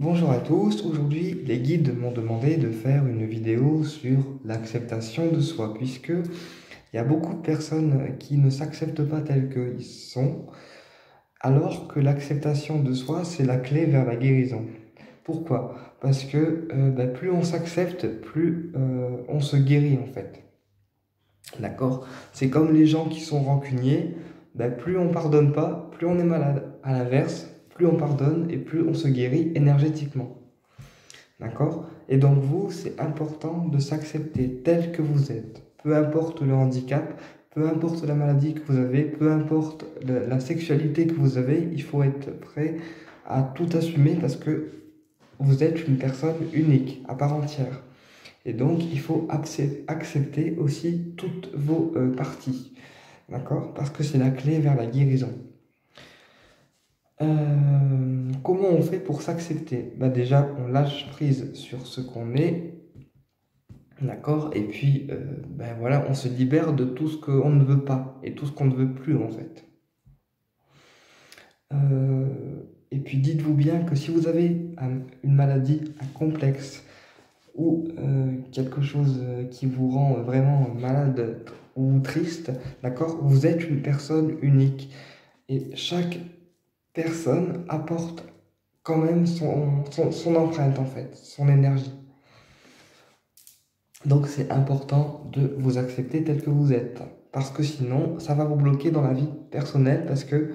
Bonjour à tous, aujourd'hui les guides m'ont demandé de faire une vidéo sur l'acceptation de soi, puisque il y a beaucoup de personnes qui ne s'acceptent pas tels qu'ils sont, alors que l'acceptation de soi c'est la clé vers la guérison. Pourquoi? Parce que plus on s'accepte, plus on se guérit en fait. D'accord? C'est comme les gens qui sont rancuniers, plus on pardonne pas, plus on est malade. À l'inverse, plus on pardonne et plus on se guérit énergétiquement. D'accord? Et donc vous, c'est important de s'accepter tel que vous êtes. Peu importe le handicap, peu importe la maladie que vous avez, peu importe la sexualité que vous avez, il faut être prêt à tout assumer parce que vous êtes une personne unique, à part entière. Et donc, il faut accepter aussi toutes vos parties. D'accord? Parce que c'est la clé vers la guérison. Comment on fait pour s'accepter? Déjà, on lâche prise sur ce qu'on est, d'accord? Et puis, voilà, on se libère de tout ce qu'on ne veut pas et tout ce qu'on ne veut plus, en fait. Et puis, dites-vous bien que si vous avez une maladie, un complexe ou quelque chose qui vous rend vraiment malade ou triste, d'accord? Vous êtes une personne unique et chaque personne apporte quand même son empreinte en fait, son énergie. Donc c'est important de vous accepter tel que vous êtes. Parce que sinon, ça va vous bloquer dans la vie personnelle parce que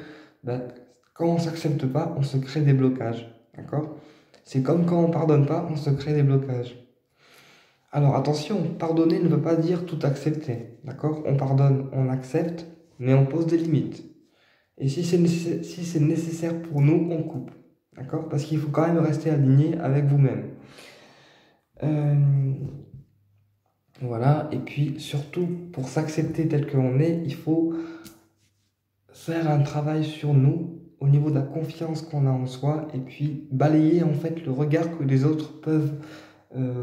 quand on ne s'accepte pas, on se crée des blocages. D'accord? C'est comme quand on ne pardonne pas, on se crée des blocages. Alors attention, pardonner ne veut pas dire tout accepter. D'accord? On pardonne, on accepte, mais on pose des limites. Et si c'est nécessaire pour nous, on coupe. D'accord? Parce qu'il faut quand même rester aligné avec vous-même. Voilà, et puis surtout, pour s'accepter tel qu'on est, il faut faire un travail sur nous, au niveau de la confiance qu'on a en soi, et puis balayer en fait le regard que les autres peuvent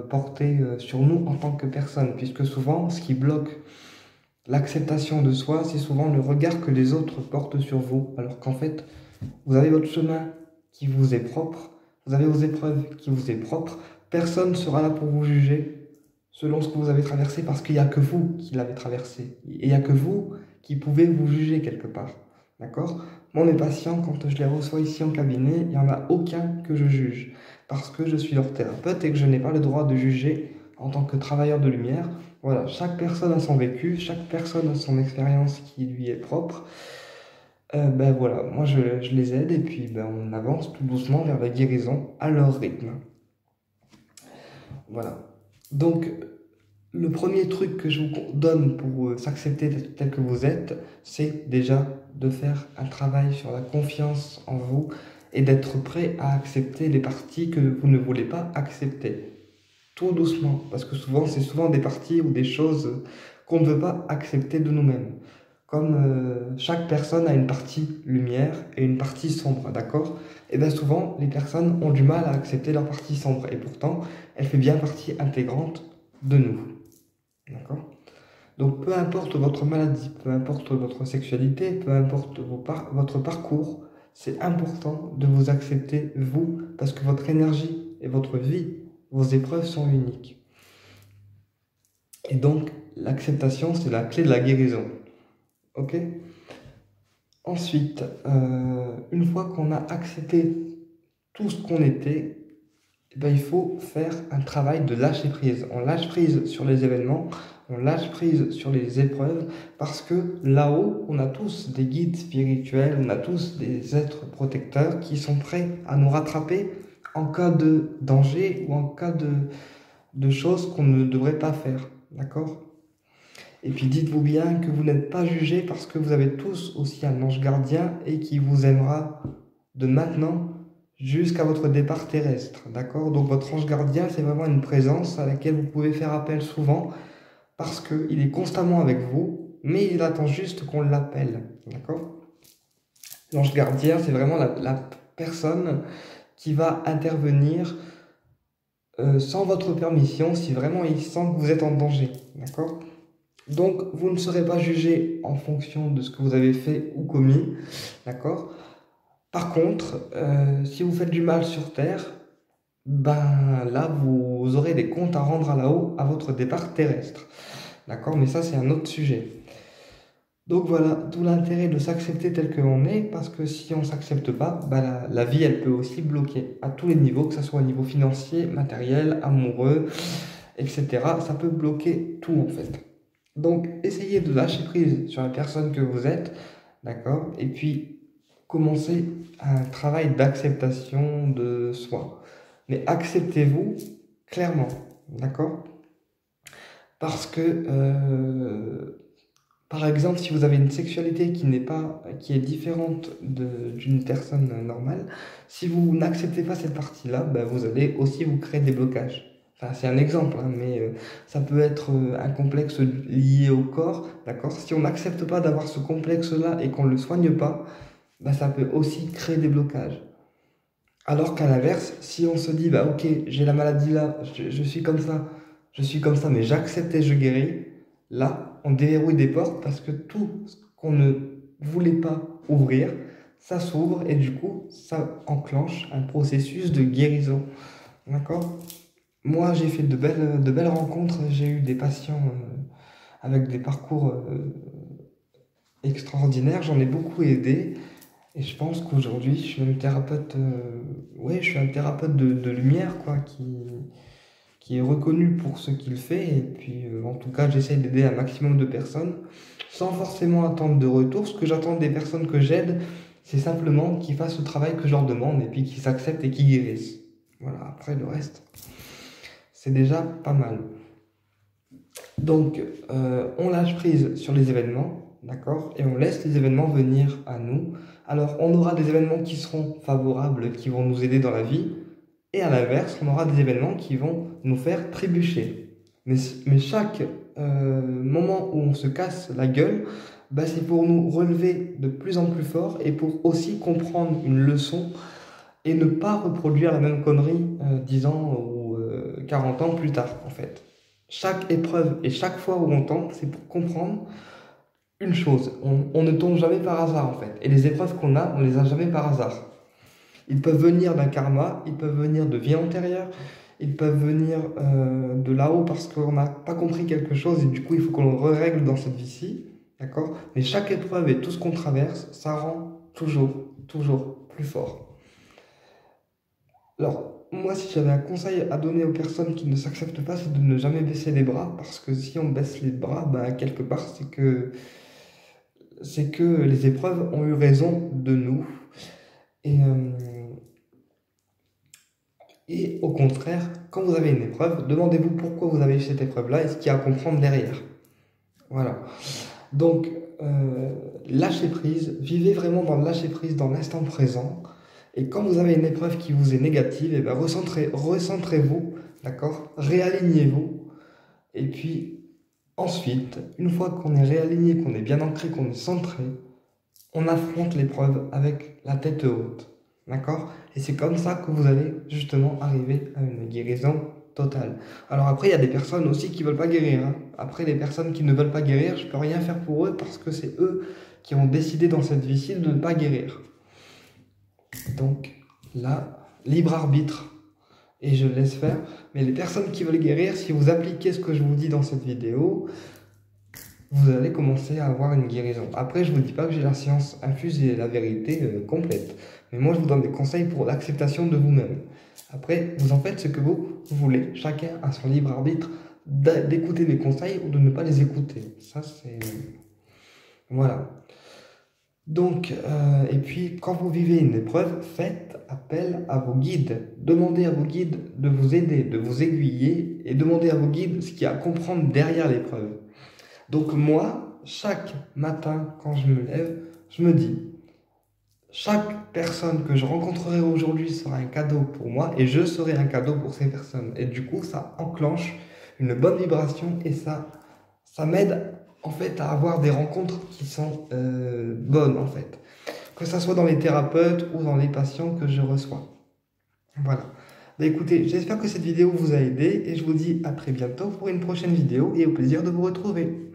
porter sur nous en tant que personne, puisque souvent, ce qui bloque l'acceptation de soi, c'est souvent le regard que les autres portent sur vous, alors qu'en fait, vous avez votre chemin qui vous est propre, vous avez vos épreuves qui vous est propre, personne ne sera là pour vous juger selon ce que vous avez traversé parce qu'il n'y a que vous qui l'avez traversé. Et il n'y a que vous qui pouvez vous juger quelque part. D'accord? Moi, mes patients, quand je les reçois ici en cabinet, il n'y en a aucun que je juge parce que je suis leur thérapeute et que je n'ai pas le droit de juger en tant que travailleur de lumière. Voilà, chaque personne a son vécu, chaque personne a son expérience qui lui est propre. Voilà, moi je les aide et puis on avance tout doucement vers la guérison à leur rythme. Voilà. Donc, le premier truc que je vous donne pour s'accepter tel que vous êtes, c'est déjà de faire un travail sur la confiance en vous et d'être prêt à accepter les parties que vous ne voulez pas accepter. Tout doucement, parce que souvent, c'est souvent des parties ou des choses qu'on ne veut pas accepter de nous-mêmes. Comme chaque personne a une partie lumière et une partie sombre, d'accord? Et bien souvent, les personnes ont du mal à accepter leur partie sombre, et pourtant, elle fait bien partie intégrante de nous, d'accord? Donc peu importe votre maladie, peu importe votre sexualité, peu importe votre parcours, c'est important de vous accepter vous, parce que votre énergie et votre vie, vos épreuves sont uniques. Et donc, l'acceptation, c'est la clé de la guérison. Ok? Ensuite, une fois qu'on a accepté tout ce qu'on était, il faut faire un travail de lâcher prise. On lâche prise sur les événements, on lâche prise sur les épreuves, parce que là-haut, on a tous des guides spirituels, on a tous des êtres protecteurs qui sont prêts à nous rattraper en cas de danger ou en cas de choses qu'on ne devrait pas faire. D'accord? Et puis dites-vous bien que vous n'êtes pas jugé parce que vous avez tous aussi un ange gardien et qui vous aimera de maintenant jusqu'à votre départ terrestre. D'accord? Donc votre ange gardien, c'est vraiment une présence à laquelle vous pouvez faire appel souvent parce qu'il est constamment avec vous, mais il attend juste qu'on l'appelle. D'accord? L'ange gardien, c'est vraiment la personne qui va intervenir sans votre permission si vraiment il sent que vous êtes en danger. D'accord? Donc, vous ne serez pas jugé en fonction de ce que vous avez fait ou commis, d'accord? Par contre, si vous faites du mal sur Terre, ben là, vous aurez des comptes à rendre à là-haut à votre départ terrestre. D'accord? Mais ça, c'est un autre sujet. Donc voilà, tout l'intérêt de s'accepter tel que l'on est, parce que si on ne s'accepte pas, bah la vie, elle peut aussi bloquer à tous les niveaux, que ce soit au niveau financier, matériel, amoureux, etc. Ça peut bloquer tout en fait. Donc essayez de lâcher prise sur la personne que vous êtes, d'accord? Et puis commencez un travail d'acceptation de soi. Mais acceptez-vous clairement, d'accord? Parce que par exemple, si vous avez une sexualité qui est différente d'une personne normale, si vous n'acceptez pas cette partie-là, ben, vous allez aussi vous créer des blocages. Enfin, c'est un exemple, hein, mais ça peut être un complexe lié au corps, d'accord? Si on n'accepte pas d'avoir ce complexe-là et qu'on ne le soigne pas, ben, ça peut aussi créer des blocages. Alors qu'à l'inverse, si on se dit, bah ok, j'ai la maladie là, je suis comme ça, mais j'accepte et je guéris, là, on déverrouille des portes parce que tout ce qu'on ne voulait pas ouvrir, ça s'ouvre et du coup, ça enclenche un processus de guérison. D'accord? Moi, j'ai fait de belles rencontres, j'ai eu des patients avec des parcours extraordinaires, j'en ai beaucoup aidé. Et je pense qu'aujourd'hui, je suis un thérapeute, ouais, je suis un thérapeute de lumière, quoi, qui est reconnu pour ce qu'il fait. Et puis, en tout cas, j'essaye d'aider un maximum de personnes sans forcément attendre de retour. Ce que j'attends des personnes que j'aide, c'est simplement qu'ils fassent le travail que je leur demande et puis qu'ils s'acceptent et qu'ils guérissent. Voilà, après le reste, c'est déjà pas mal. Donc, on lâche prise sur les événements, d'accord? Et on laisse les événements venir à nous. Alors, on aura des événements qui seront favorables, qui vont nous aider dans la vie. Et à l'inverse, on aura des événements qui vont nous faire trébucher. Mais chaque moment où on se casse la gueule, bah, c'est pour nous relever de plus en plus fort et pour aussi comprendre une leçon et ne pas reproduire la même connerie 10 ans ou 40 ans plus tard, en fait. Chaque épreuve et chaque fois où on tombe, c'est pour comprendre une chose. On ne tombe jamais par hasard, en fait. Et les épreuves qu'on a, on les a jamais par hasard. Ils peuvent venir d'un karma, ils peuvent venir de vie antérieure, ils peuvent venir de là-haut parce qu'on n'a pas compris quelque chose et du coup, il faut qu'on le règle dans cette vie-ci. D'accord? Mais chaque épreuve et tout ce qu'on traverse, ça rend toujours plus fort. Alors, moi, si j'avais un conseil à donner aux personnes qui ne s'acceptent pas, c'est de ne jamais baisser les bras, parce que si on baisse les bras, ben, quelque part, c'est que les épreuves ont eu raison de nous. Et, euh, et au contraire, quand vous avez une épreuve, demandez-vous pourquoi vous avez eu cette épreuve-là et ce qu'il y a à comprendre derrière. Voilà. Donc, lâchez prise, vivez vraiment dans le lâcher prise, dans l'instant présent. Et quand vous avez une épreuve qui vous est négative, et ben recentrez-vous, d'accord? Réalignez-vous. Et puis ensuite, une fois qu'on est réaligné, qu'on est bien ancré, qu'on est centré, on affronte l'épreuve avec la tête haute, d'accord? Et c'est comme ça que vous allez justement arriver à une guérison totale. Alors après, il y a des personnes aussi qui veulent pas guérir, hein. Après, les personnes qui ne veulent pas guérir, je peux rien faire pour eux parce que c'est eux qui ont décidé dans cette vie-ci de ne pas guérir. Donc là, libre arbitre et je laisse faire. Mais les personnes qui veulent guérir, si vous appliquez ce que je vous dis dans cette vidéo, vous allez commencer à avoir une guérison. Après, je ne vous dis pas que j'ai la science infuse et la vérité complète. Mais moi, je vous donne des conseils pour l'acceptation de vous-même. Après, vous en faites ce que vous voulez. Chacun a son libre arbitre d'écouter mes conseils ou de ne pas les écouter. Ça, c'est... Voilà. Donc, et puis, quand vous vivez une épreuve, faites appel à vos guides. Demandez à vos guides de vous aider, de vous aiguiller et demandez à vos guides ce qu'il y a à comprendre derrière l'épreuve. Donc moi, chaque matin, quand je me lève, je me dis, chaque personne que je rencontrerai aujourd'hui sera un cadeau pour moi et je serai un cadeau pour ces personnes. Et du coup, ça enclenche une bonne vibration et ça m'aide en fait à avoir des rencontres qui sont bonnes en fait. Que ça soit dans les thérapeutes ou dans les patients que je reçois. Voilà. Bah, écoutez, j'espère que cette vidéo vous a aidé et je vous dis à très bientôt pour une prochaine vidéo et au plaisir de vous retrouver.